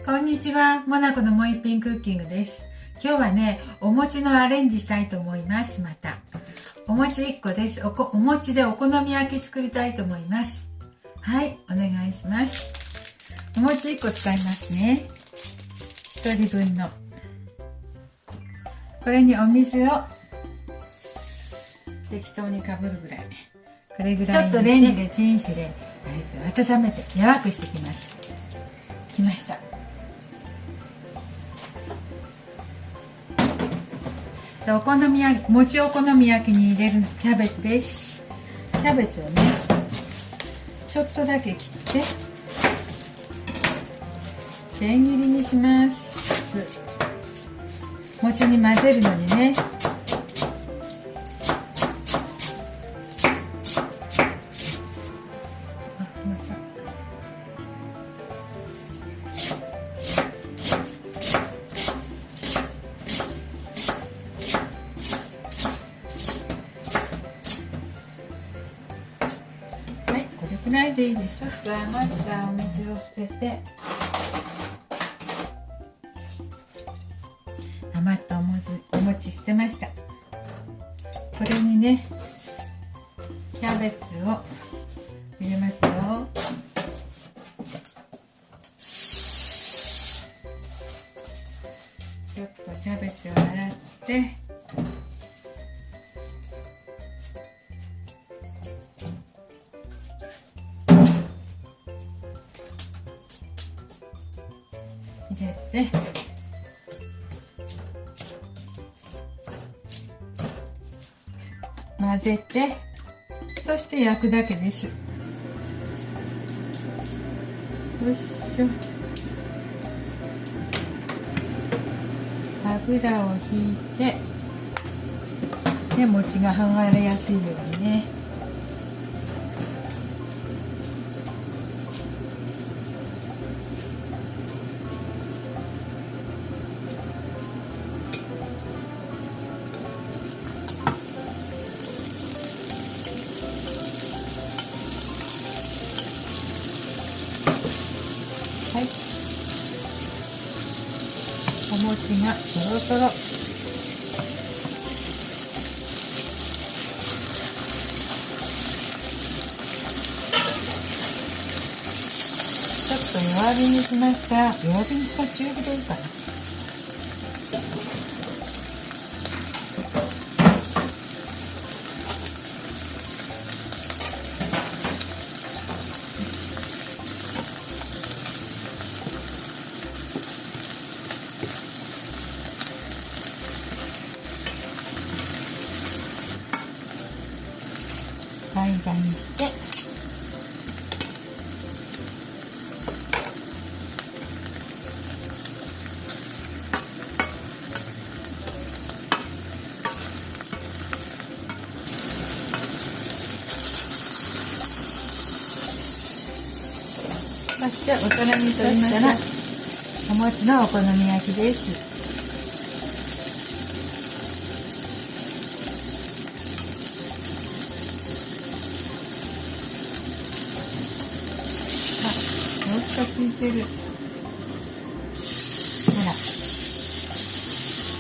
こんにちは、モナコのもう一品クッキングです。今日はね、お餅のアレンジしたいと思います。またお餅1個です。お餅でお好み焼き作りたいと思います。はい、お願いします。お餅1個使いますね。1人分のこれにお水を適当にかぶるぐらい、これぐらいちょっとレンジでチンして温めて柔らくしてきます。きました。お好み焼き、餅お好み焼きに入れるキャベツです。キャベツをね、ちょっとだけ切って千切りにします。餅に混ぜるのにね。ぐらいでいいです。ちょっと余ったお水を捨てて、余ったお餅捨てました。これにね、キャベツを入れますよ。ちょっとキャベツを洗って入れて、混ぜて、そして焼くだけです。よいしょ。油をひいて、で餅が剥がれやすいようにね。はい、お餅がとろとろ、ちょっと弱火にしました。弱火にしたら中火でいいかな。間にしてそしてお皿に取りましたらお餅のお好み焼きです。ついてる。ほら、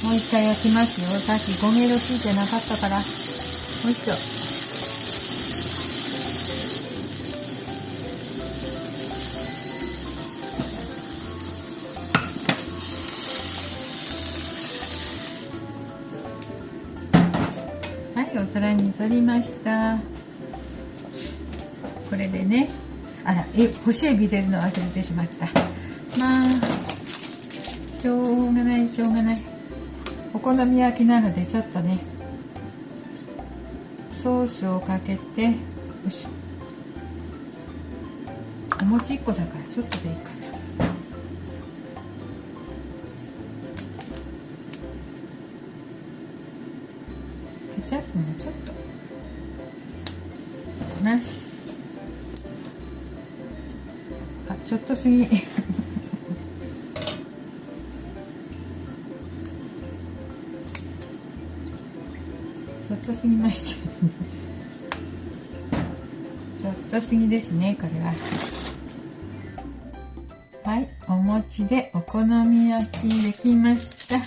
もう一回焼きますよ。さっき焦げ色ついてなかったから、もう一度。はい、お皿に取りました。これでね、あら、干しエビ入れるの忘れてしまった。まあしょうがないしょうがない。お好み焼きなのでちょっとねソースをかけて、よいしょ。お餅1個だからちょっとでいいかな。ケチャップもちょっとします。ちょっとすぎちょっとすぎましたちょっとすぎですね、これは。はい、お餅でお好み焼きできました。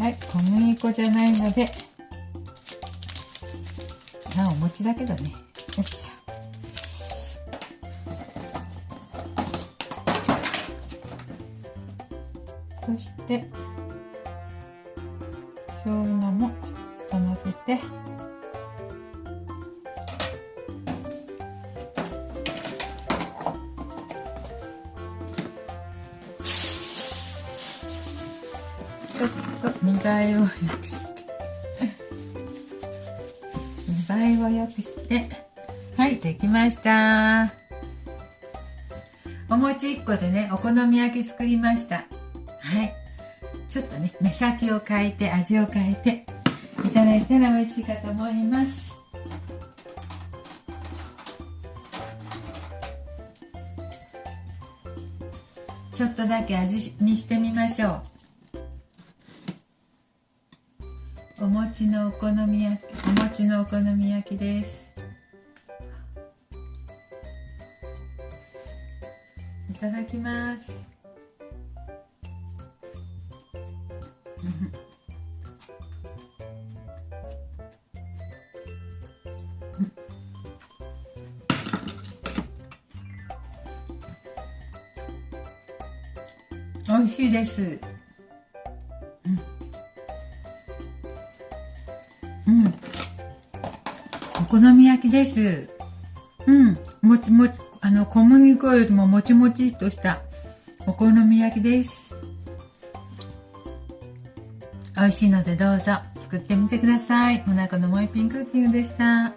はい、小麦粉じゃないので、お餅だけどね。よっしゃ。そして生姜もちょっとのせて、ちょっと見栄えを良くして見栄えを良くして、はい、できました。お餅1個でね、お好み焼き作りました。はい、ちょっとね、目先を変えて味を変えていただいたら美味しいかと思います。ちょっとだけ味見してみましょう。お餅のお好み焼きです。いただきます。美味しいです。お好み焼きです。もちもち、小麦粉よりももちもちっとしたお好み焼きです。美味しいのでどうぞ作ってみてください。もなこのもえぴんクッキングでした。